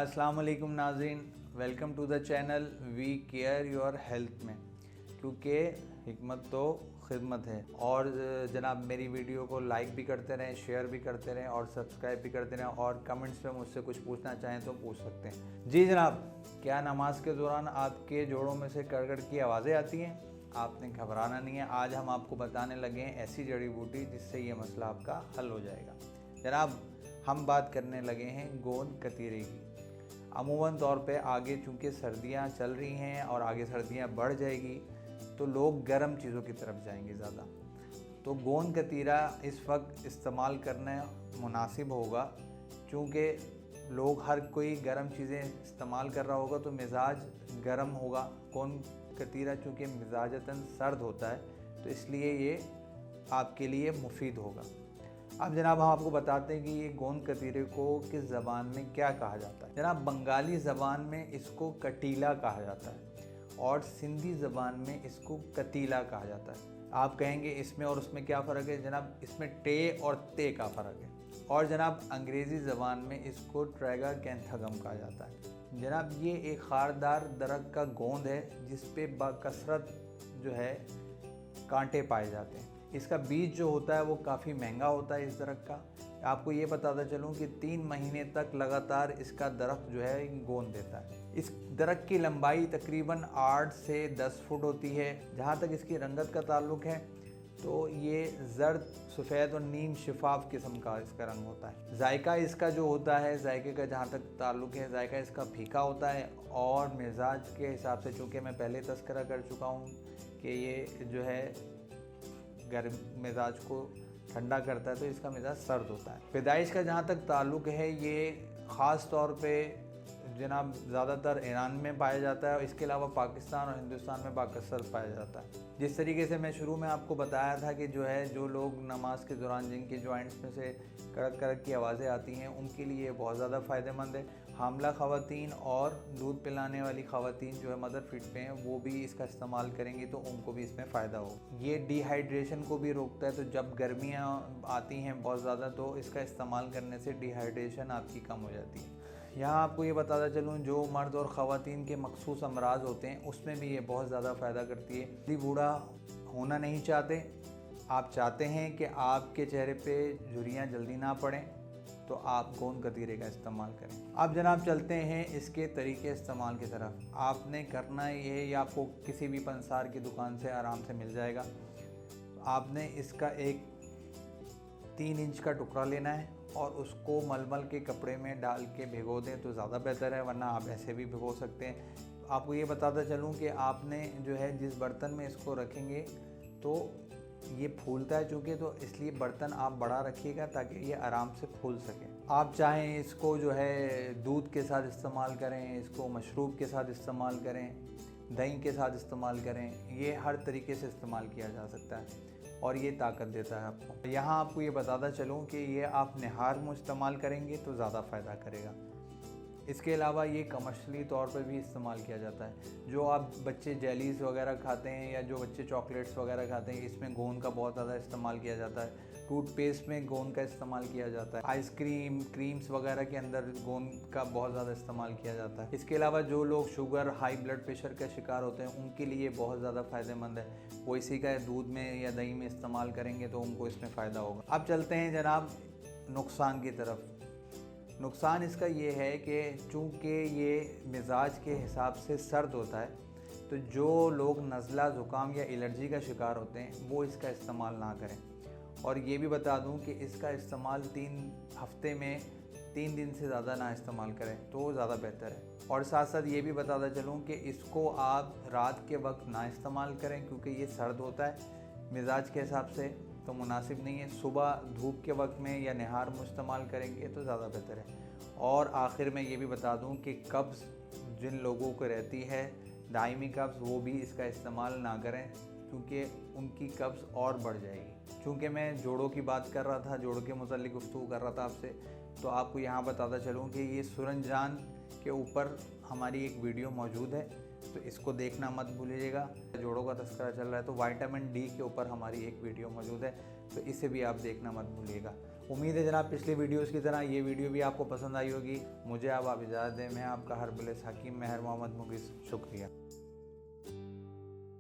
अस्सलाम वालेकुम नाज़रीन, welcome to the channel we care your health में, क्योंकि हिकमत तो खिदमत है। और जनाब मेरी वीडियो को लाइक भी करते रहें, शेयर भी करते रहें और सब्सक्राइब भी करते रहें, और कमेंट्स में मुझसे कुछ पूछना चाहें तो पूछ सकते हैं। जी जनाब, क्या नमाज के दौरान आपके जोड़ों में से कड़कड़ की आवाज़ें आती हैं? आपने घबराना नहीं है, आज हम आपको बताने लगे हैं ऐसी जड़ी बूटी जिससे ये मसला आपका हल हो जाएगा। जनाब हम बात करने लगे हैं गोंद कतीरे की। अमूमन तौर पे आगे चूँकि सर्दियाँ चल रही हैं और आगे सर्दियाँ बढ़ जाएगी तो लोग गर्म चीज़ों की तरफ जाएंगे ज़्यादा, तो गोंद कतीरा इस वक्त इस्तेमाल करना मुनासिब होगा। चूँकि लोग हर कोई गर्म चीज़ें इस्तेमाल कर रहा होगा तो मिजाज गर्म होगा। गोंद कतीरा चूँकि मिजाजतन सर्द होता है तो इसलिए ये आपके लिए मुफीद होगा। अब जनाब हम आपको बताते हैं कि ये गोंद कतीरे को किस ज़बान में क्या कहा जाता है। जनाब बंगाली ज़बान में इसको कटीला कहा जाता है और सिंधी ज़बान में इसको कतीला कहा जाता है। आप कहेंगे इसमें और उसमें क्या फ़र्क है? जनाब इसमें टे और ते का फ़र्क है। और जनाब अंग्रेज़ी ज़बान में इसको ट्रैगा कैंथागम कहा जाता है। जनाब ये एक खारदार दरख्त का गोंद है जिस पे बाकसरत जो है कांटे पाए जाते हैं। इसका बीज जो होता है वो काफ़ी महंगा होता है इस दरख्त का। आपको ये बताता चलूँ कि 3 महीने तक लगातार इसका दरख्त जो है गोंद देता है। इस दरख्त की लंबाई तकरीबन 8 से 10 फुट होती है। जहाँ तक इसकी रंगत का ताल्लुक़ है तो ये जर्द, सफ़ेद और नीम शिफाफ किस्म का इसका रंग होता है। जायका इसका जो होता है, जायके का जहाँ तक ताल्लुक़ है, जायका इसका फीका होता है और मिजाज के हिसाब से, चूँकि मैं पहले तज़किरा कर चुका हूँ कि ये जो है गर्म मिजाज को ठंडा करता है तो इसका मिजाज सर्द होता है। पैदाइश का जहाँ तक ताल्लुक़ है ये ख़ास तौर पे जनाब ज़्यादातर ईरान में पाया जाता है और इसके अलावा पाकिस्तान और हिंदुस्तान में बाकसर पाया जाता है। जिस तरीके से मैं शुरू में आपको बताया था कि जो लोग नमाज के दौरान जिनके जॉइंट्स में से कड़क कड़क की आवाज़ें आती हैं उनके लिए बहुत ज़्यादा फ़ायदेमंद है। हामला ख़वातीन और दूध पिलाने वाली ख़वातीन जो है मदर फीड पे हैं वो भी इसका इस्तेमाल करेंगी तो उनको भी इसमें फ़ायदा हो। ये डिहाइड्रेशन को भी रोकता है, तो जब गर्मियाँ आती हैं बहुत ज़्यादा तो इसका इस्तेमाल करने से डिहाइड्रेशन आपकी कम हो जाती है। यहाँ आपको ये बताता चलूँ जो मर्द और ख़वातीन के मखसूस अमराज होते हैं उसमें भी ये बहुत ज़्यादा फ़ायदा करती है। यदि बूढ़ा होना नहीं चाहते, आप चाहते हैं कि आपके चेहरे पे झुर्रियाँ जल्दी ना पड़ें, तो आप गोंद कतीरे का इस्तेमाल करें। अब जनाब चलते हैं इसके तरीके इस्तेमाल की तरफ। आपने करना ये है, आपको किसी भी पंसार की दुकान से आराम से मिल जाएगा। आपने इसका एक 3 इंच का टुकड़ा लेना है और उसको मलमल के कपड़े में डाल के भिगो दें तो ज़्यादा बेहतर है, वरना आप ऐसे भी भिगो सकते हैं। आपको ये बताता चलूँ कि आपने जो है जिस बर्तन में इसको रखेंगे तो ये फूलता है चूँकि, तो इसलिए बर्तन आप बड़ा रखिएगा ताकि ये आराम से फूल सके। आप चाहें इसको जो है दूध के साथ इस्तेमाल करें, इसको मशरूब के साथ इस्तेमाल करें, दही के साथ इस्तेमाल करें, ये हर तरीके से इस्तेमाल किया जा सकता है और ये ताकत देता है आपको। यहाँ आपको ये बताता चलूँ कि ये आप निहार में इस्तेमाल करेंगे तो ज़्यादा फ़ायदा करेगा। इसके अलावा ये कमर्शियली तौर पर भी इस्तेमाल किया जाता है। जो आप बच्चे जेलीज़ वगैरह खाते हैं या जो बच्चे चॉकलेट्स वगैरह खाते हैं, इसमें गोंद का बहुत ज़्यादा इस्तेमाल किया जाता है। टूथपेस्ट में गोंद का इस्तेमाल किया जाता है। आइसक्रीम, क्रीम्स वगैरह के अंदर गोंद का बहुत ज़्यादा इस्तेमाल किया जाता है। इसके अलावा जो लोग शुगर, हाई ब्लड प्रेशर का शिकार होते हैं उनके लिए बहुत ज़्यादा फ़ायदेमंद है। वो इसी का दूध में या दही में इस्तेमाल करेंगे तो उनको इसमें फ़ायदा होगा। अब चलते हैं जनाब नुकसान की तरफ। नुकसान इसका ये है कि चूँकि ये मिजाज के हिसाब से सर्द होता है तो जो लोग नज़ला, ज़ुकाम या एलर्जी का शिकार होते हैं वो इसका इस्तेमाल ना करें। और ये भी बता दूं कि इसका इस्तेमाल 3 हफ्ते में 3 दिन से ज़्यादा ना इस्तेमाल करें तो ज़्यादा बेहतर है। और साथ साथ ये भी बताता चलूँ कि इसको आप रात के वक्त ना इस्तेमाल करें क्योंकि ये सर्द होता है मिजाज के हिसाब से, तो मुनासिब नहीं है। सुबह धूप के वक्त में या निहार में इस्तेमाल करेंगे तो ज़्यादा बेहतर है। और आखिर में ये भी बता दूं कि कब्ज़ जिन लोगों को रहती है, दायमी कब्ज़, वो भी इसका इस्तेमाल ना करें क्योंकि उनकी कब्ज़ और बढ़ जाएगी। चूँकि मैं जोड़ों की बात कर रहा था, जोड़ों के मुताल्लिक़ गुफ्तगू कर रहा था आपसे, तो आपको यहाँ बताता चलूँ कि ये सूरजजान के ऊपर हमारी एक वीडियो मौजूद है। तो इसको देखना मत भूलिएगा। जोड़ों का तस्करा चल रहा है तो विटामिन डी के ऊपर हमारी एक वीडियो मौजूद है, तो इसे भी आप देखना मत भूलिएगा। उम्मीद है जनाब पिछली वीडियोस की तरह ये वीडियो भी आपको पसंद आई होगी। मुझे अब आप इजाज़त दें। मैं आपका हर्बलिस्ट हकीम महर मोहम्मद मुगिस, शुक्रिया।